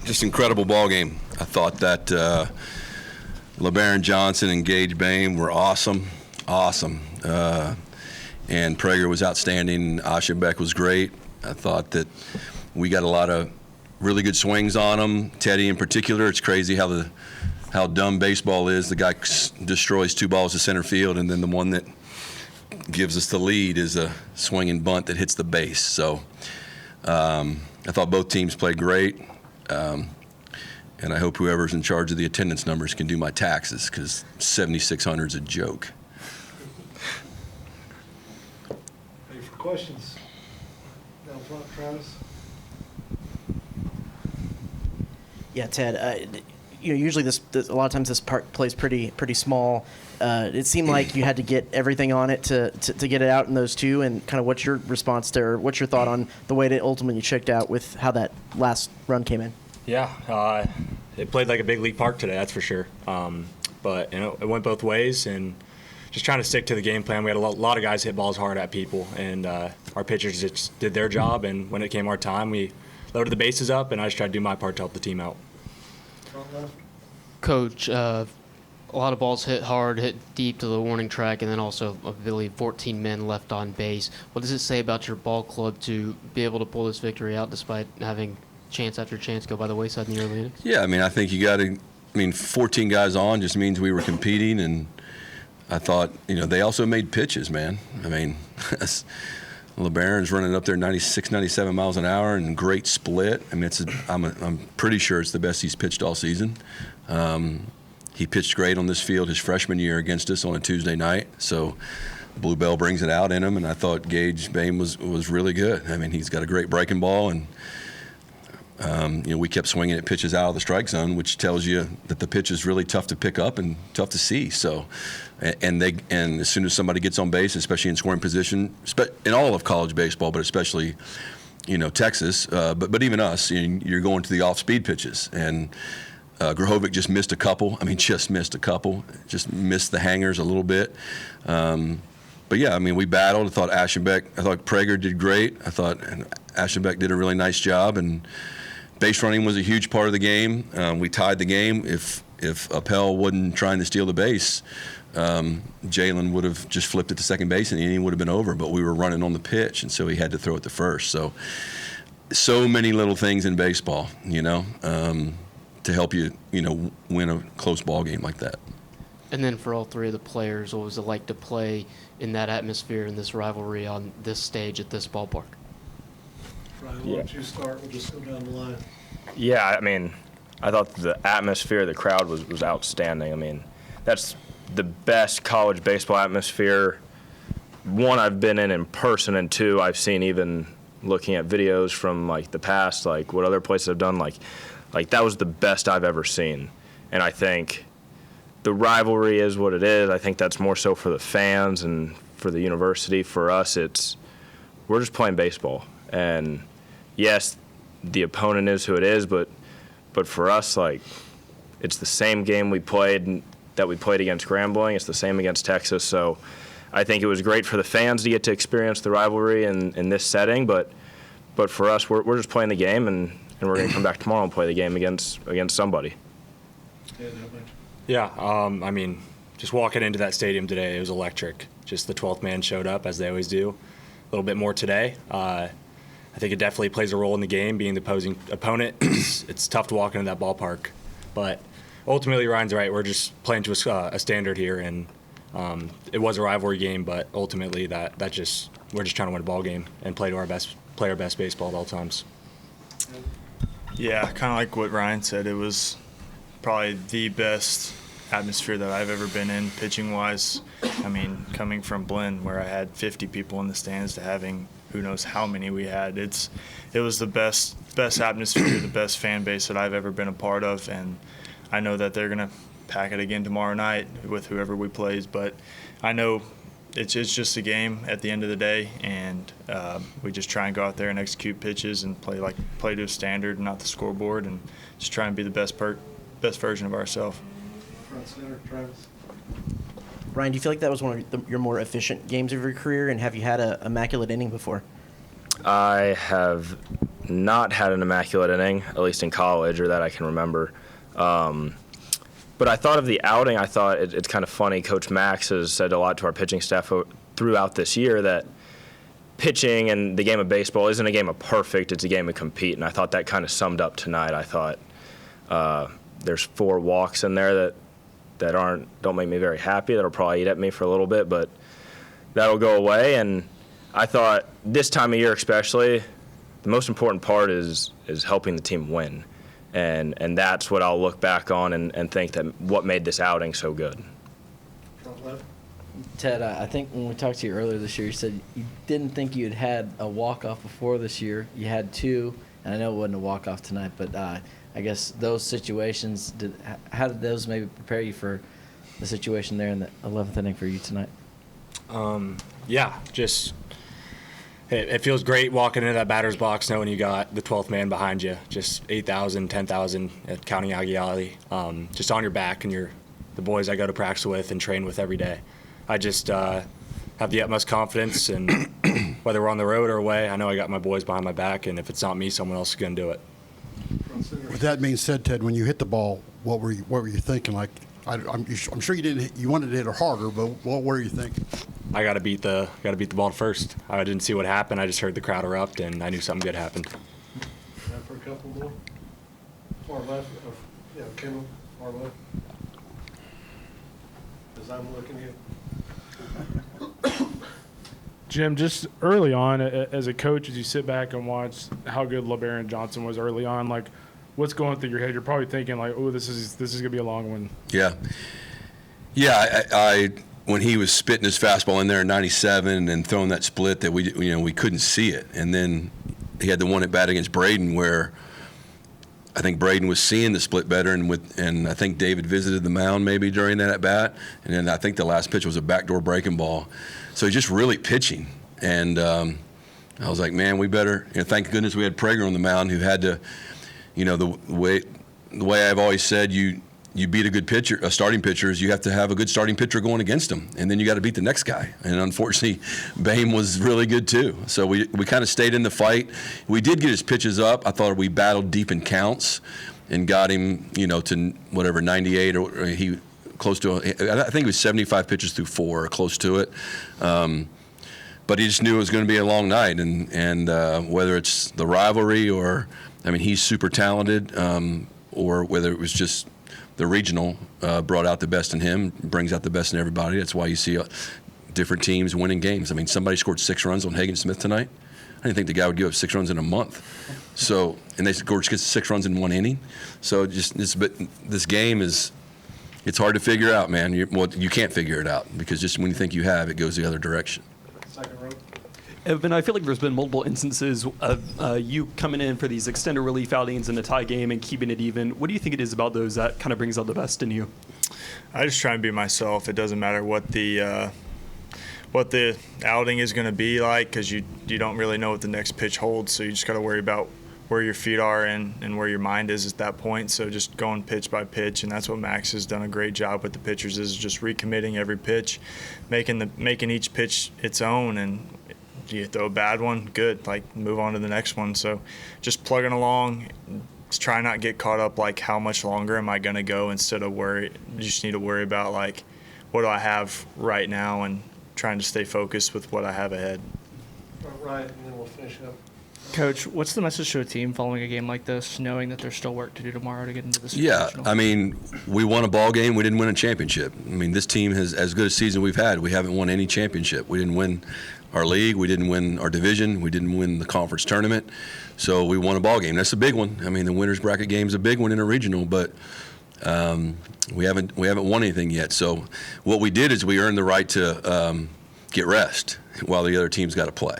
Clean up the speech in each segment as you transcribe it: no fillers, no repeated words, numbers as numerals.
Just incredible ball game. I thought that LeBaron Johnson and Gage Boehm were awesome. And Prager was outstanding. Aschenbeck was great. I thought that we got a lot of really good swings on them. Teddy in particular, it's crazy how dumb baseball is. The guy destroys 2 balls to center field, and then the one that gives us the lead is a swinging bunt that hits the base. So I thought both teams played great. And I hope whoever's in charge of the attendance numbers can do my taxes, because 7,600 is a joke. Ready for questions? Down front, Travis. Yeah, Ted. Usually a lot of times this park plays pretty small. It seemed like you had to get everything on it to get it out in those 2. And kind of what's your response to, or what's your thought on the way it ultimately checked out with how that last run came in? Yeah, it played like a big league park today, that's for sure. But it went both ways, and just trying to stick to the game plan. We had a lot of guys hit balls hard at people, and our pitchers just did their job. And when it came our time, we loaded the bases up, and I just tried to do my part to help the team out. Coach, a lot of balls hit hard, hit deep to the warning track, and then also, I believe, 14 men left on base. What does it say about your ball club to be able to pull this victory out despite having chance after chance go by the wayside in the early innings? Yeah, I mean, I think you got to. 14 guys on just means we were competing, and I thought, they also made pitches, man. I mean, LeBaron's running up there 96, 97 miles an hour, and great split. I mean, I'm pretty sure it's the best he's pitched all season. He pitched great on this field his freshman year against us on a Tuesday night, so Blue Bell brings it out in him, and I thought Gage Boehm was really good. I mean, he's got a great breaking ball, and we kept swinging at pitches out of the strike zone, which tells you that the pitch is really tough to pick up and tough to see. So, and as soon as somebody gets on base, especially in scoring position, in all of college baseball, but especially, Texas, but even us, you're going to the off-speed pitches. And Grahovic just missed a couple. Just missed the hangers a little bit. But yeah, we battled. I thought Prager did great. I thought Aschenbeck did a really nice job, and base running was a huge part of the game. We tied the game. If Appel wasn't trying to steal the base, Jalen would have just flipped it to second base and the inning would have been over. But we were running on the pitch, and so he had to throw it to first. So many little things in baseball, to help you, win a close ball game like that. And then for all 3 of the players, what was it like to play in that atmosphere, in this rivalry, on this stage at this ballpark? Ryan, why don't you start? We'll just go down the line. Yeah, I thought the atmosphere, the crowd was outstanding. That's the best college baseball atmosphere. 1, I've been in person, and 2, I've seen even looking at videos from the past, what other places have done. That was the best I've ever seen. And I think the rivalry is what it is. I think that's more so for the fans and for the university. For us, we're just playing baseball. And yes, the opponent is who it is, but for us, it's the same game we played against Grambling. It's the same against Texas. So I think it was great for the fans to get to experience the rivalry in this setting. But for us, we're just playing the game, and we're going to come back tomorrow and play the game against somebody. Yeah, just walking into that stadium today, it was electric. Just the 12th man showed up, as they always do. A little bit more today. I think it definitely plays a role in the game, being the opposing opponent. It's tough to walk into that ballpark. But ultimately, Ryan's right. We're just playing to a standard here, and it was a rivalry game, but ultimately we're just trying to win a ball game and play our best baseball at all times. Yeah, kind of like what Ryan said. It was probably the best atmosphere that I've ever been in, pitching-wise. Coming from Blinn, where I had 50 people in the stands, to having who knows how many we had. It was the best atmosphere, the best fan base that I've ever been a part of, and I know that they're going to pack it again tomorrow night with whoever we plays. But I know it's just a game at the end of the day, and we just try and go out there and execute pitches and play to a standard, not the scoreboard, and just try and be the best version of ourselves. Front center, Travis. Ryan, do you feel like that was one of your more efficient games of your career, and have you had an immaculate inning before? I have not had an immaculate inning, at least in college, or that I can remember. But I thought of the outing, I thought it's kind of funny. Coach Max has said a lot to our pitching staff throughout this year that pitching and the game of baseball isn't a game of perfect, it's a game of compete. And I thought that kind of summed up tonight. I thought there's 4 walks in there that don't make me very happy. That'll probably eat at me for a little bit, but that'll go away. And I thought this time of year especially, the most important part is helping the team win. And that's what I'll look back on and think that what made this outing so good. Front left. Ted, I think when we talked to you earlier this year, you said you didn't think you had a walk-off before this year. You had 2, and I know it wasn't a walk-off tonight, but I guess those situations, how did those maybe prepare you for the situation there in the 11th inning for you tonight? Yeah, just it feels great walking into that batter's box knowing you got the 12th man behind you, just 8,000, 10,000 at County Aggie Alley, just on your back, and the boys I go to practice with and train with every day. I just have the utmost confidence, and whether we're on the road or away, I know I got my boys behind my back, and if it's not me, someone else is going to do it. Front center. With that being said, Ted, when you hit the ball, what were you thinking? Like, I'm sure you wanted to hit it harder, but what were you thinking? I got to beat the ball first. I didn't see what happened. I just heard the crowd erupt, and I knew something good happened. Now for a couple more. Far left. Yeah, Kendall, far left. As I'm looking at. Jim, just early on, as a coach, as you sit back and watch how good LeBaron Johnson was early on, like, what's going through your head? You're probably thinking, like, oh, this is going to be a long one. Yeah. I when he was spitting his fastball in there in 97 and throwing that split that we couldn't see it. And then he had the one at bat against Braden where I think Braden was seeing the split better, and I think David visited the mound maybe during that at bat. And then I think the last pitch was a backdoor breaking ball. So he's just really pitching. And I was like, man, we better, thank goodness we had Prager on the mound who had to, the way I've always said, you beat a good pitcher, a starting pitcher, is you have to have a good starting pitcher going against him, and then you got to beat the next guy. And unfortunately, Boehm was really good too. So we kind of stayed in the fight. We did get his pitches up. I thought we battled deep in counts and got him, to whatever 98 or he close to. I think it was 75 pitches through 4, or close to it. But he just knew it was going to be a long night, and whether it's the rivalry or, he's super talented, or whether it was just the regional brought out the best in him, brings out the best in everybody. That's why you see different teams winning games. Somebody scored 6 runs on Hagen Smith tonight. I didn't think the guy would give up 6 runs in a month. So, and they scored 6 runs in 1 inning. So this game it's hard to figure out, man. You can't figure it out because just when you think you have, it goes the other direction. Second row. Evan, I feel like there's been multiple instances of you coming in for these extended relief outings in a tie game and keeping it even. What do you think it is about those that kind of brings out the best in you? I just try and be myself. It doesn't matter what the outing is going to be like, because you don't really know what the next pitch holds. So you just got to worry about where your feet are and where your mind is at that point. So just going pitch by pitch, and that's what Max has done a great job with the pitchers, is just recommitting every pitch, making each pitch its own. And you throw a bad one, good, like move on to the next one. So just plugging along, try not get caught up like how much longer am I going to go, instead of worry. You just need to worry about like what do I have right now, and trying to stay focused with what I have ahead. Front right, and then we'll finish up. Coach, what's the message to a team following a game like this, knowing that there's still work to do tomorrow to get into this? Yeah, we won a ball game. We didn't win a championship. This team has as good a season we've had. We haven't won any championship. We didn't win our league. We didn't win our division. We didn't win the conference tournament. So we won a ball game. That's a big one. The winners bracket game is a big one in a regional, but we haven't won anything yet. So what we did is we earned the right to get rest while the other team's got to play.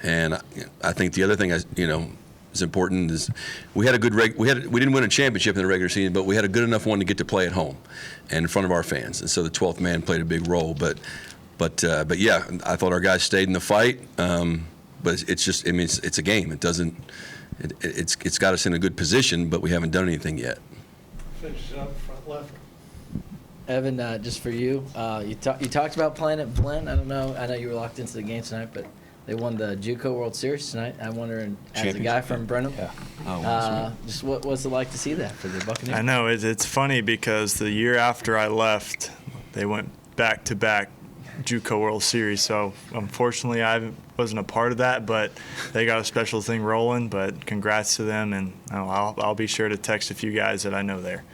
And I think the other thing is important is we had a good we didn't win a championship in the regular season, but we had a good enough one to get to play at home and in front of our fans. And so the 12th man played a big role. But yeah, I thought our guys stayed in the fight. But it's just it's a game. It's got us in a good position, but we haven't done anything yet. Finish up front left. Evan, just for you, you talked about playing at Blinn. I don't know. I know you were locked into the game tonight, but They won the JUCO World Series tonight. I'm wondering, as a guy from Brenham, just what was it like to see that for the Buccaneers? I know it's funny because the year after I left, they went back-to-back JUCO World Series. So unfortunately, I wasn't a part of that, but they got a special thing rolling. But congrats to them, and I'll be sure to text a few guys that I know there.